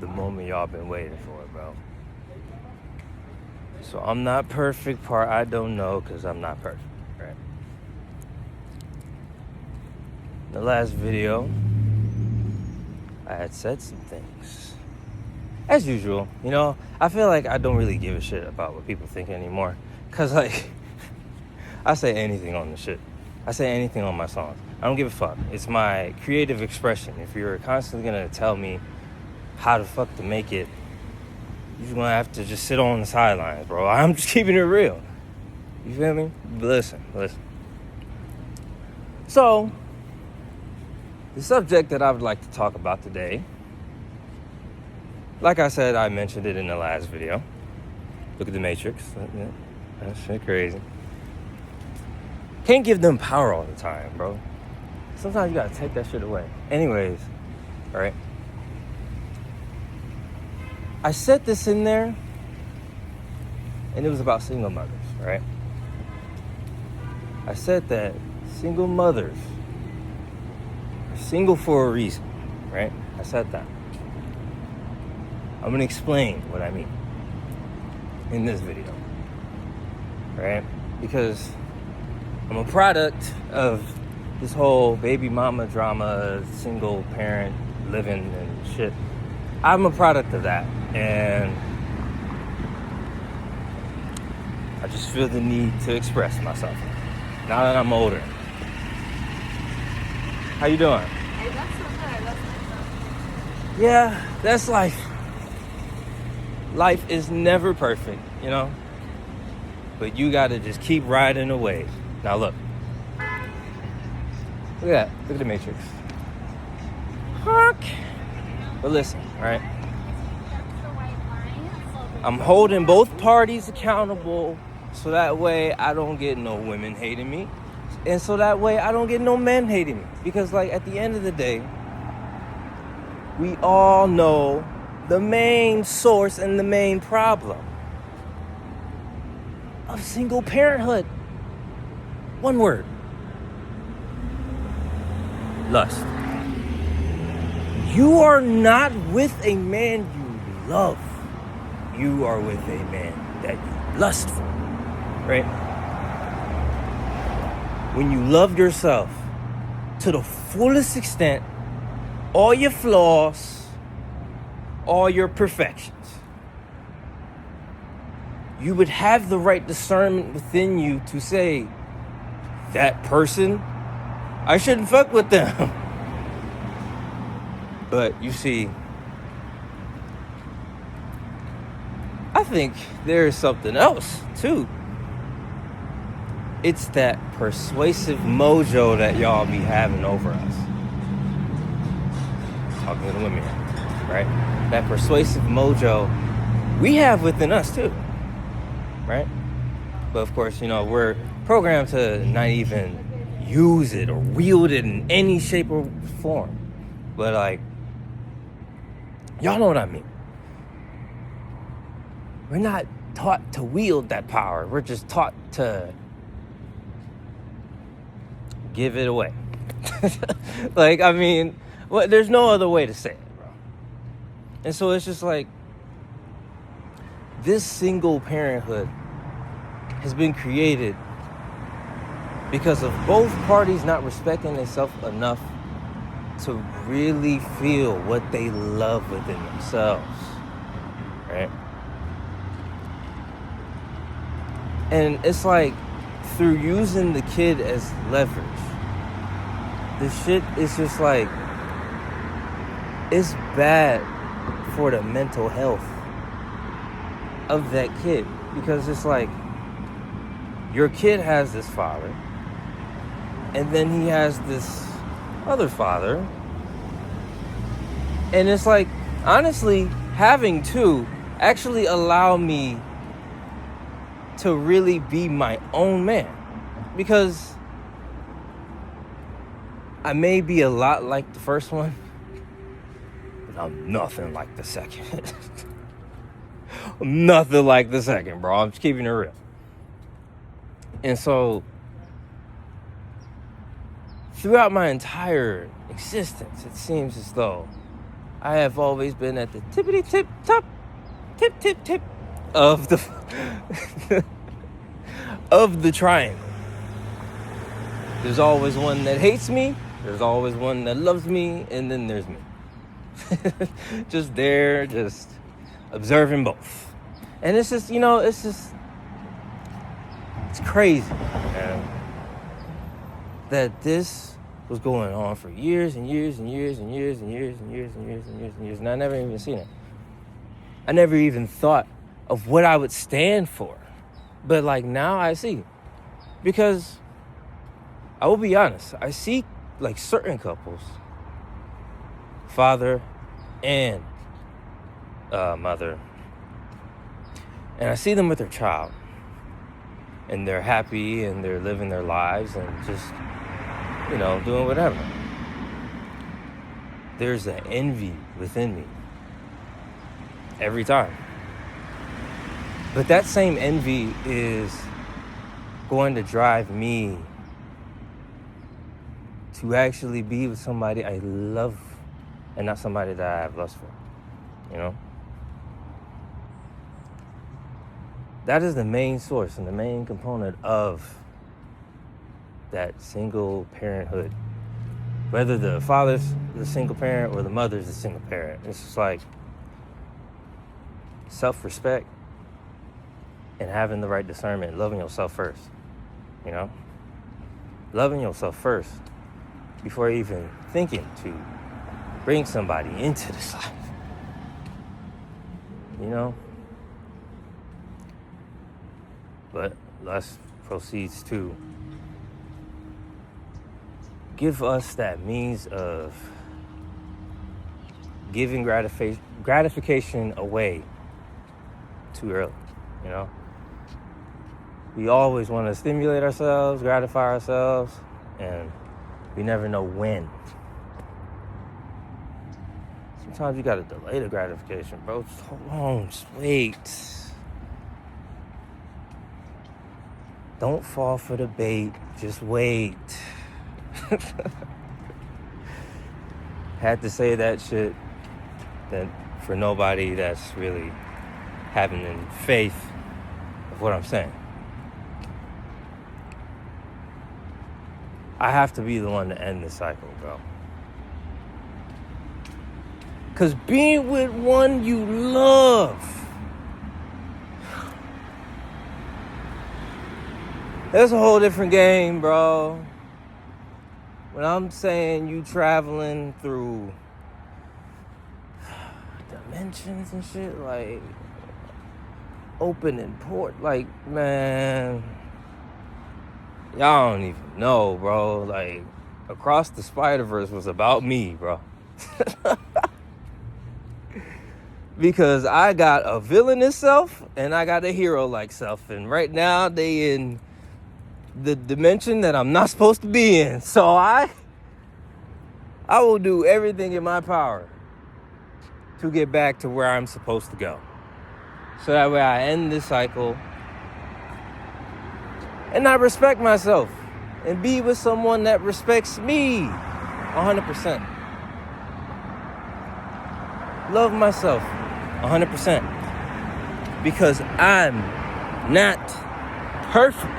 the moment y'all been waiting for, bro. So I'm not perfect, part I don't know, because I'm not perfect, right? In the last video, I had said some things. As usual, you know, I feel like I don't really give a shit about what people think anymore. Because, like, I say anything on the shit. I say anything on my songs. I don't give a fuck. It's my creative expression. If you're constantly going to tell me how the fuck to make it, you're going to have to just sit on the sidelines, bro. I'm just keeping it real. You feel me? Listen. So, the subject that I would like to talk about today, like I said, I mentioned it in the last video. Look at the Matrix. That shit crazy. Can't give them power all the time, bro. Sometimes you gotta take that shit away. Anyways, all right. I said this in there, and it was about single mothers, right? I said that single mothers are single for a reason, right? I said that. I'm gonna explain what I mean in this video, right? Because I'm a product of this whole baby mama drama, single parent living and shit. I'm a product of that, and I just feel the need to express myself now that I'm older. How you doing? Hey, that's so good. That's nice. Yeah, that's life. Life is never perfect, you know? But you gotta just keep riding the wave. Now look. Look at that. Look at the Matrix. Honk. But listen, right? I'm holding both parties accountable so that way I don't get no women hating me. And so that way I don't get no men hating me. Because, like, at the end of the day, we all know the main source and the main problem of single parenthood. One word. Lust. You are not with a man you love. You are with a man that you lust for. Right? When you love yourself to the fullest extent, all your flaws, all your perfections, you would have the right discernment within you to say, that person, I shouldn't fuck with them. But you see, I think there is something else too. It's that persuasive mojo that y'all be having over us. Talking to the women, right? That persuasive mojo we have within us too, right? But of course, you know, we're programmed to not even use it or wield it in any shape or form. But, like, y'all know what I mean. We're not taught to wield that power. We're just taught to give it away. Like, I mean, well, there's no other way to say it, bro. And so it's just like, this single parenthood has been created because of both parties not respecting themselves enough to really feel what they love within themselves, right? And it's like, through using the kid as leverage, the shit is just like, it's bad for the mental health of that kid. Because it's like, your kid has this father, and then he has this other father. And it's like, honestly, having two actually allow me to really be my own man. Because I may be a lot like the first one, but I'm nothing like the second. I'm nothing like the second, bro. I'm just keeping it real. And so, throughout my entire existence, it seems as though I have always been at the tippity tip top, tip of the of the triangle. There's always one that hates me, there's always one that loves me, and then there's me. Just there, just observing both. And it's just, it's crazy, man, that this was going on for years and years and years and years and years and years and years and years and years, and I never even seen it. I never even thought of what I would stand for. But like now I see. Because I will be honest, I see like certain couples, father and mother, and I see them with their child, and they're happy and they're living their lives and just, doing whatever. There's an envy within me every time. But that same envy is going to drive me to actually be with somebody I love and not somebody that I have lust for, That is the main source and the main component of that single parenthood. Whether the father's the single parent or the mother's the single parent. It's just like self-respect and having the right discernment, loving yourself first, Loving yourself first before even thinking to bring somebody into this life, But lust proceeds to give us that means of giving gratification away too early, We always want to stimulate ourselves, gratify ourselves, and we never know when. Sometimes you gotta delay the gratification, bro. Just hold on, just wait. Don't fall for the bait, just wait. Had to say that shit that for nobody that's really having faith of what I'm saying. I have to be the one to end this cycle, bro. Because being with one you love, that's a whole different game, bro. When I'm saying you traveling through dimensions and shit, like opening port, like, man, y'all don't even know, bro. Like, Across the Spider-Verse was about me, bro. Because I got a villainous self and I got a hero-like self. And right now they in the dimension that I'm not supposed to be in. So I will do everything in my power to get back to where I'm supposed to go. So that way I end this cycle and I respect myself and be with someone that respects me 100%. Love myself 100%. Because I'm not perfect.